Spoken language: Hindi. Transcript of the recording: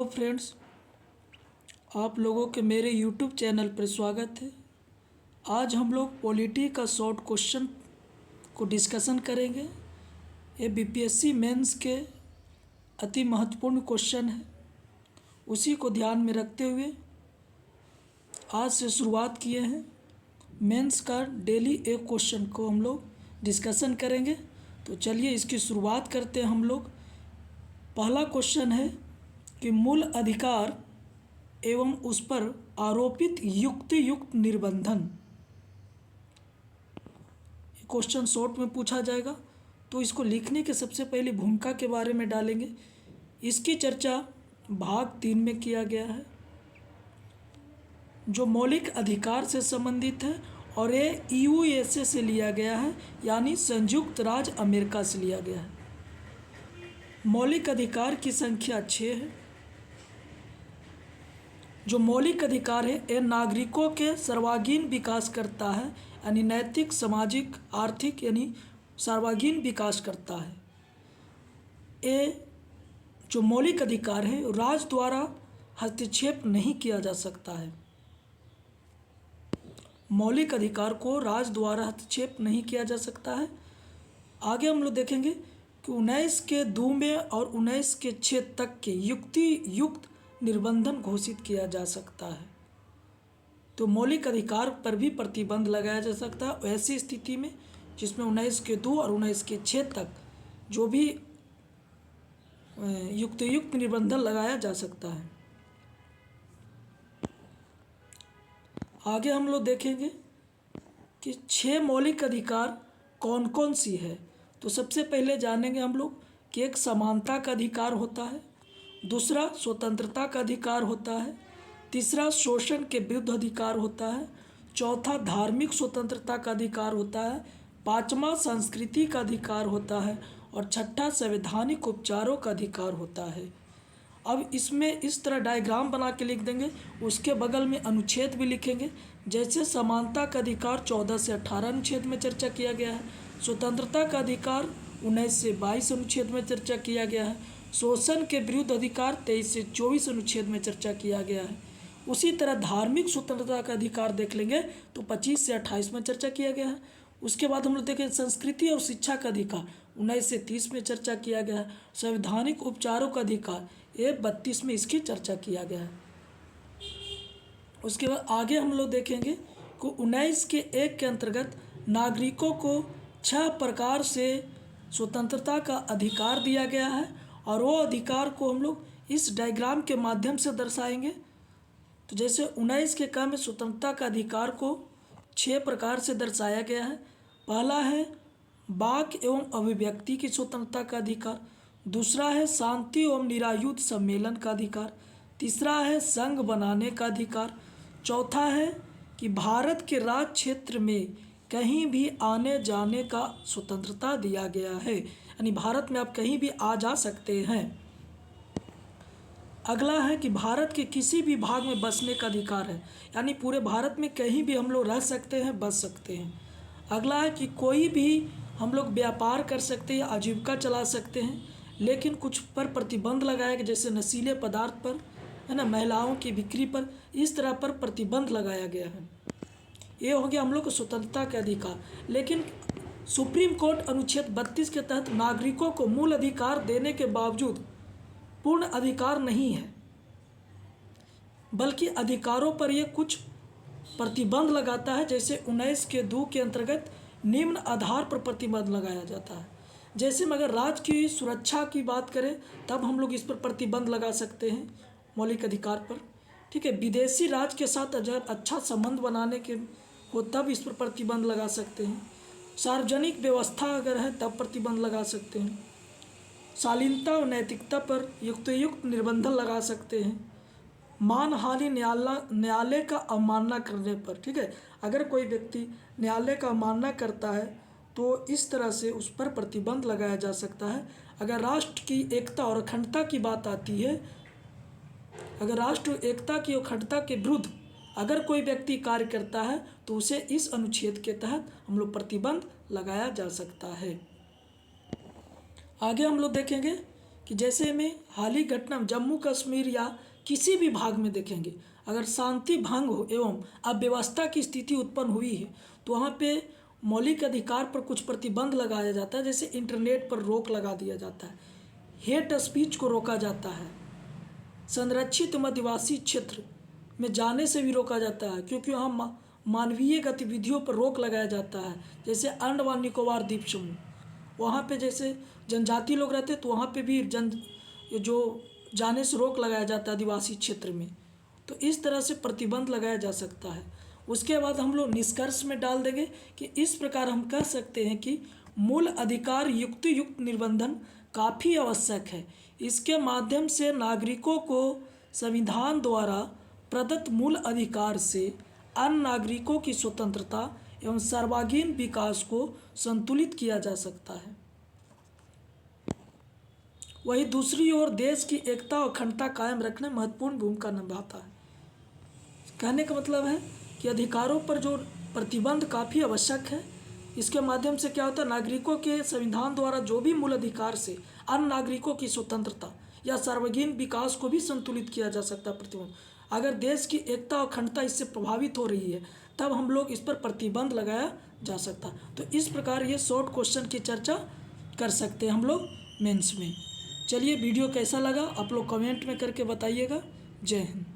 तो फ्रेंड्स, आप लोगों के मेरे यूट्यूब चैनल पर स्वागत है। आज हम लोग पॉलिटी का शॉर्ट क्वेश्चन को डिस्कशन करेंगे। ये बीपीएससी मेंस के अति महत्वपूर्ण क्वेश्चन है। उसी को ध्यान में रखते हुए आज से शुरुआत किए हैं। मेंस का डेली एक क्वेश्चन को हम लोग डिस्कशन करेंगे। तो चलिए इसकी शुरुआत करते हैं हम लोग। पहला क्वेश्चन है कि मूल अधिकार एवं उस पर आरोपित युक्तियुक्त निर्बंधन। क्वेश्चन शॉर्ट में पूछा जाएगा, तो इसको लिखने के सबसे पहले भूमिका के बारे में डालेंगे। इसकी चर्चा भाग 3 में किया गया है, जो मौलिक अधिकार से संबंधित है और ये यूएसए से लिया गया है, यानी संयुक्त राज्य अमेरिका से लिया गया है। मौलिक अधिकार की संख्या 6 है। जो मौलिक अधिकार है ये नागरिकों के सर्वांगीण विकास करता है, यानी नैतिक, सामाजिक, आर्थिक यानी सर्वांगीण विकास करता है। ये जो मौलिक अधिकार है राज्य द्वारा हस्तक्षेप नहीं किया जा सकता है। मौलिक अधिकार को राज्य द्वारा हस्तक्षेप नहीं किया जा सकता है। आगे हम लोग देखेंगे कि 19 के 2 में और 19 के 6 तक के युक्तियुक्त निर्बंधन घोषित किया जा सकता है। तो मौलिक अधिकार पर भी प्रतिबंध लगाया जा सकता है ऐसी स्थिति में जिसमें 19 के 2 और 19 के 6 तक जो भी युक्तियुक्त निर्बंधन लगाया जा सकता है। आगे हम लोग देखेंगे कि 6 मौलिक अधिकार कौन कौन सी है। तो सबसे पहले जानेंगे हम लोग कि एक समानता का अधिकार होता है, दूसरा स्वतंत्रता का अधिकार होता है, तीसरा शोषण के विरुद्ध अधिकार होता है, चौथा धार्मिक स्वतंत्रता का अधिकार होता है, पांचवा संस्कृति का अधिकार होता है और छठा संवैधानिक उपचारों का अधिकार होता है। अब इसमें इस तरह डायग्राम बना के लिख देंगे, उसके बगल में अनुच्छेद भी लिखेंगे। जैसे समानता का अधिकार 14 से 18 अनुच्छेद में चर्चा किया गया है, स्वतंत्रता का अधिकार 19 से 22 अनुच्छेद में चर्चा किया गया है, शोषण के विरुद्ध अधिकार 23 से 24 अनुच्छेद में चर्चा किया गया है। उसी तरह धार्मिक स्वतंत्रता का अधिकार देख लेंगे तो 25 से 28 में चर्चा किया गया है। उसके बाद हम लोग देखें संस्कृति और शिक्षा का अधिकार 19 से 30 में चर्चा किया गया है। संवैधानिक उपचारों का अधिकार ये 32 में इसकी चर्चा किया गया है। उसके बाद आगे हम लोग देखेंगे कि 19 के 1 के अंतर्गत नागरिकों को 6 प्रकार से स्वतंत्रता का अधिकार दिया गया है और वो अधिकार को हम लोग इस डायग्राम के माध्यम से दर्शाएंगे। तो जैसे 19 के क में स्वतंत्रता का अधिकार को 6 प्रकार से दर्शाया गया है। पहला है वाक एवं अभिव्यक्ति की स्वतंत्रता का अधिकार, दूसरा है शांति एवं निरायुध सम्मेलन का अधिकार, तीसरा है संघ बनाने का अधिकार, चौथा है कि भारत के राज्य क्षेत्र में कहीं भी आने जाने का स्वतंत्रता दिया गया है, यानी भारत में आप कहीं भी आ जा सकते हैं। अगला है कि भारत के किसी भी भाग में बसने का अधिकार है, यानी पूरे भारत में कहीं भी हम लोग रह सकते हैं, बस सकते हैं। अगला है कि कोई भी हम लोग व्यापार कर सकते हैं, आजीविका चला सकते हैं, लेकिन कुछ पर प्रतिबंध लगाया गया, जैसे नशीले पदार्थ पर, है ना, महिलाओं की बिक्री पर, इस तरह पर प्रतिबंध लगाया गया है। ये हो गया हम लोग को स्वतंत्रता के अधिकार। लेकिन सुप्रीम कोर्ट अनुच्छेद 32 के तहत नागरिकों को मूल अधिकार देने के बावजूद पूर्ण अधिकार नहीं है, बल्कि अधिकारों पर यह कुछ प्रतिबंध लगाता है। जैसे 19 के 2 के अंतर्गत निम्न आधार पर प्रतिबंध लगाया जाता है। जैसे में अगर राज्य की सुरक्षा की बात करें तब हम लोग इस पर प्रतिबंध लगा सकते हैं मौलिक अधिकार पर, ठीक है। विदेशी राज्य के साथ अगर अच्छा संबंध बनाने के हो तब इस पर प्रतिबंध लगा सकते हैं। सार्वजनिक व्यवस्था अगर है तब प्रतिबंध लगा सकते हैं। शालीनता और नैतिकता पर युक्तियुक्त निर्बंधन लगा सकते हैं। मानहानि न्यायालय का अवमानना करने पर, ठीक है, अगर कोई व्यक्ति न्यायालय का अवमानना करता है तो इस तरह से उस पर प्रतिबंध लगाया जा सकता है। अगर राष्ट्र की एकता और अखंडता की बात आती है, अगर राष्ट्र एकता की अखंडता के विरुद्ध अगर कोई व्यक्ति कार्य करता है तो उसे इस अनुच्छेद के तहत हम लोग प्रतिबंध लगाया जा सकता है। आगे हम लोग देखेंगे कि जैसे में हाल ही घटना जम्मू कश्मीर या किसी भी भाग में देखेंगे, अगर शांति भंग हो एवं अव्यवस्था की स्थिति उत्पन्न हुई है तो वहाँ पे मौलिक अधिकार पर कुछ प्रतिबंध लगाया जाता है। जैसे इंटरनेट पर रोक लगा दिया जाता है, हेट स्पीच को रोका जाता है, संरक्षित आदिवासी क्षेत्र में जाने से भी रोका जाता है, क्योंकि वहाँ मानवीय गतिविधियों पर रोक लगाया जाता है। जैसे अंडमान निकोबार द्वीप समूह, वहाँ पे जैसे जनजाति लोग रहते तो वहाँ पे भी जो जाने से रोक लगाया जाता है आदिवासी क्षेत्र में। तो इस तरह से प्रतिबंध लगाया जा सकता है। उसके बाद हम लोग निष्कर्ष में डाल देंगे कि इस प्रकार हम कह सकते हैं कि मूल अधिकार युक्त निबंधन काफ़ी आवश्यक है। इसके माध्यम से नागरिकों को संविधान द्वारा प्रदत्त मूल अधिकार से अन्य नागरिकों की स्वतंत्रता एवं सर्वांगीण विकास को संतुलित किया जा सकता है। वहीं दूसरी ओर देश की एकता और अखंडता कायम रखने में महत्वपूर्ण भूमिका निभाता है। कहने का मतलब है कि अधिकारों पर जो प्रतिबंध काफ़ी आवश्यक है। इसके माध्यम से क्या होता है, नागरिकों के संविधान द्वारा जो भी मूल अधिकार से अन्य नागरिकों की स्वतंत्रता या सार्वजनिक विकास को भी संतुलित किया जा सकता है। प्रतिबंध, अगर देश की एकता और अखंडता इससे प्रभावित हो रही है तब हम लोग इस पर प्रतिबंध लगाया जा सकता है। तो इस प्रकार ये शॉर्ट क्वेश्चन की चर्चा कर सकते हैं हम लोग मेंस में। चलिए, वीडियो कैसा लगा आप लोग कमेंट में करके बताइएगा। जय हिंद।